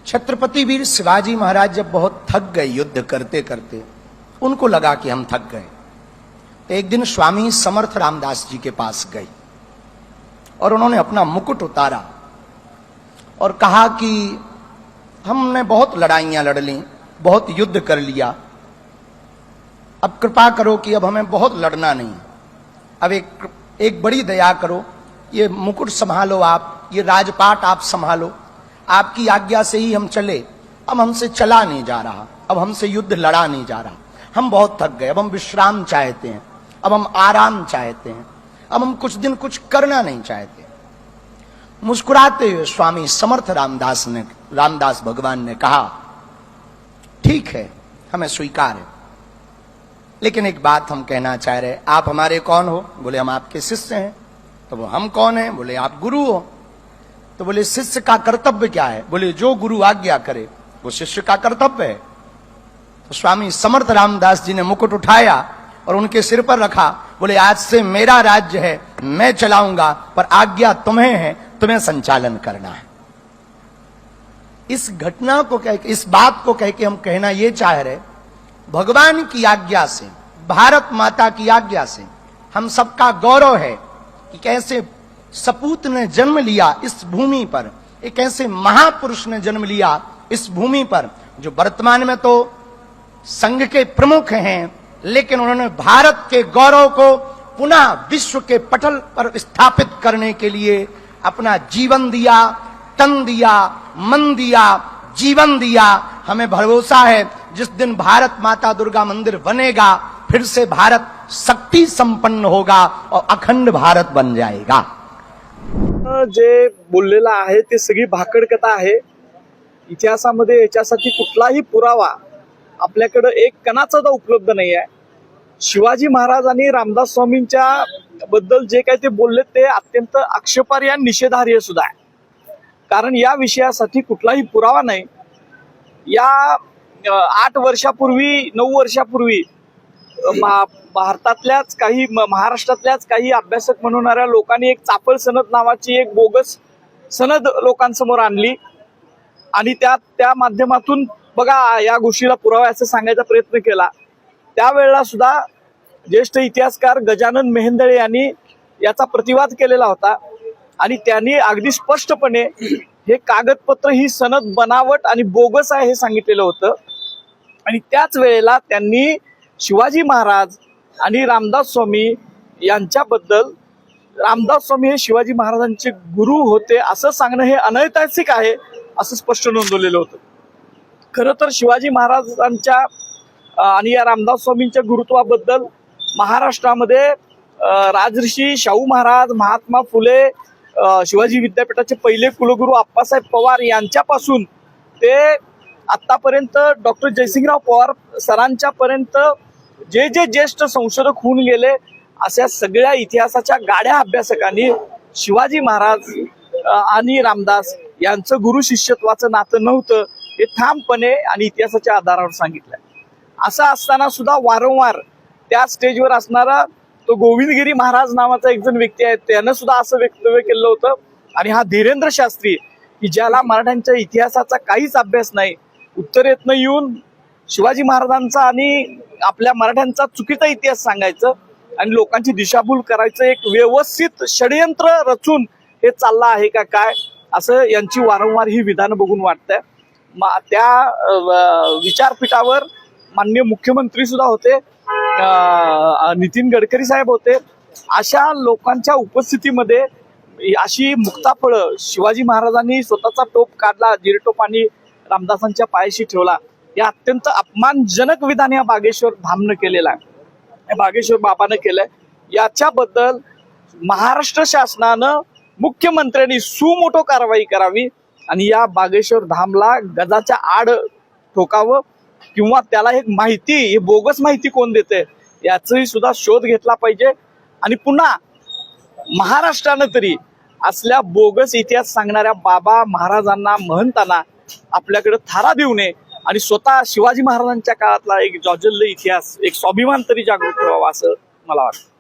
छत्रपति वीर शिवाजी महाराज जब बहुत थक गए युद्ध करते करते, उनको लगा कि हम थक गए, तो एक दिन स्वामी समर्थ रामदास जी के पास गए और उन्होंने अपना मुकुट उतारा और कहा कि हमने बहुत लड़ाइयां लड़ ली, बहुत युद्ध कर लिया, अब कृपा करो कि अब हमें बहुत लड़ना नहीं, अब एक बड़ी दया करो, ये मुकुट संभालो आप, ये राजपाट आप संभालो, आपकी आज्ञा से ही हम चले, अब हमसे चला नहीं जा रहा, अब हमसे युद्ध लड़ा नहीं जा रहा, हम बहुत थक गए, अब हम विश्राम चाहते हैं, अब हम आराम चाहते हैं, अब हम कुछ दिन कुछ करना नहीं चाहते। मुस्कुराते हुए स्वामी समर्थ रामदास भगवान ने कहा, ठीक है, हमें स्वीकार है, लेकिन एक बात हम कहना चाह रहे, आप हमारे कौन हो? बोले हम आपके शिष्य हैं। तो वो हम कौन हैं? बोले आप गुरु हो। तो बोले शिष्य का कर्तव्य क्या है? बोले जो गुरु आज्ञा करे वो शिष्य का कर्तव्य है। तो स्वामी समर्थ रामदास जी ने मुकुट उठाया और उनके सिर पर रखा, बोले आज से मेरा राज्य है, मैं चलाऊंगा, पर आज्ञा तुम्हें है, तुम्हें संचालन करना है। इस घटना को कह के, इस बात को कह के हम कहना यह चाह रहे, भगवान की आज्ञा से, भारत माता की आज्ञा से हम सबका गौरव है कि कैसे सपूत ने जन्म लिया इस भूमि पर, एक ऐसे महापुरुष ने जन्म लिया इस भूमि पर जो वर्तमान में तो संघ के प्रमुख हैं, लेकिन उन्होंने भारत के गौरव को पुनः विश्व के पटल पर स्थापित करने के लिए अपना जीवन दिया, तन दिया, मन दिया, जीवन दिया। हमें भरोसा है जिस दिन भारत माता दुर्गा मंदिर बनेगा, फिर से भारत शक्ति संपन्न होगा और अखंड भारत बन जाएगा। जे बोललेलं आहे ते सगळी भाकड कथा आहे। इतिहासामध्ये याच्यासाठी कुठलाही पुरावा आपल्याकडे एक कणाचा सुद्धा उपलब्ध नाही आहे। शिवाजी महाराज आणि रामदास स्वामींच्या बद्दल जे काही ते बोलले ते अत्यंत आक्षेपार्ह आणि निषेधार्ह सुद्धा आहे, कारण या विषयासाठी कुठलाही पुरावा नाही। या 8 वर्षापूर्वी 9 वर्षापूर्वी भारतातल्याच काही महाराष्ट्रातल्याच काही अभ्यासक म्हणणाऱ्या लोकांनी एक चापल सनद नावाची एक बोगस सनद लोकांसमोर आणली आणि त्या माध्यमातून बघा या गोष्टीला पुरावा असं सांगायचा प्रयत्न केला। त्यावेळेला सुद्धा ज्येष्ठ इतिहासकार गजानन मेहेंदळे यांनी याचा प्रतिवाद केलेला होता आणि त्यांनी अगदी स्पष्टपणे हे कागदपत्र ही सनद बनावट आणि बोगस आहे हे सांगितलेलं होतं। आणि त्याच वेळेला त्यांनी शिवाजी महाराज आणि रामदास स्वामी यांच्याबद्दल, रामदास स्वामी हे शिवाजी महाराजांचे गुरु होते असं सांगणं हे अनैतिक आहे असं स्पष्ट नोंदवलेलं होतं। खरं तर शिवाजी महाराजांच्या आणि या रामदास स्वामींच्या गुरुत्वाबद्दल महाराष्ट्रामध्ये राजर्षी शाहू महाराज, महात्मा फुले, शिवाजी विद्यापीठाचे पहिले कुलगुरू आप्पासाहेब पवार यांच्यापासून ते आतापर्यंत डॉक्टर जयसिंगराव पवार सरांच्या पर्यंत जे ज्येष्ठ संशोधक होऊन गेले, अशा सगळ्या इतिहासाच्या गाड्या अभ्यासकांनी शिवाजी महाराज आणि रामदास यांचं गुरु शिष्यत्वाचं नातं नव्हतं हे ठामपणे आणि इतिहासाच्या आधारावर सांगितलंय। असं असताना सुद्धा वारंवार त्या स्टेजवर असणारा तो गोविंदगिरी महाराज नावाचा एक जण व्यक्ती आहे, त्यानं सुद्धा असं वक्तव्य केलं होतं। आणि हा धीरेंद्र शास्त्री की ज्याला मराठ्यांच्या इतिहासाचा काहीच अभ्यास नाही, उत्तरेतनं येऊन शिवाजी महाराजांचा आणि आपल्या मराठ्यांचा चुकीचा इतिहास सांगायचं आणि लोकांची दिशाभूल करायचं एक व्यवस्थित षडयंत्र रचून हे चाललं आहे का काय, असं यांची वारंवार ही विधानं बघून वाटतंय। त्या विचारपीठावर माननीय मुख्यमंत्री सुद्धा होते, नितीन गडकरी साहेब होते। अशा लोकांच्या उपस्थितीमध्ये अशी मुक्ताफळं शिवाजी महाराजांनी स्वतःचा टोप काढला, जिरटोप आणि रामदासांच्या पायाशी ठेवला, या अत्यंत अपमानजनक विधान या बागेश्वर धामनं केलेलं आहे, बागेश्वर बाबानं केलंय। याच्याबद्दल महाराष्ट्र शासनानं, मुख्यमंत्र्यांनी सुमोठो कारवाई करावी आणि या बागेश्वर धामला गजाच्या आड ठोकावं किंवा त्याला एक माहिती, हे बोगस माहिती कोण देते याचाही सुद्धा शोध घेतला पाहिजे। आणि पुन्हा महाराष्ट्रानं तरी असल्या बोगस इतिहास सांगणाऱ्या बाबा महाराजांना, महंतांना आपल्याकडे थारा देऊ नये आणि स्वतः शिवाजी महाराजांच्या काळातला एक ज्वलंत इतिहास, एक स्वाभिमान तरी जागृत ठेवावा असं मला वाटतं।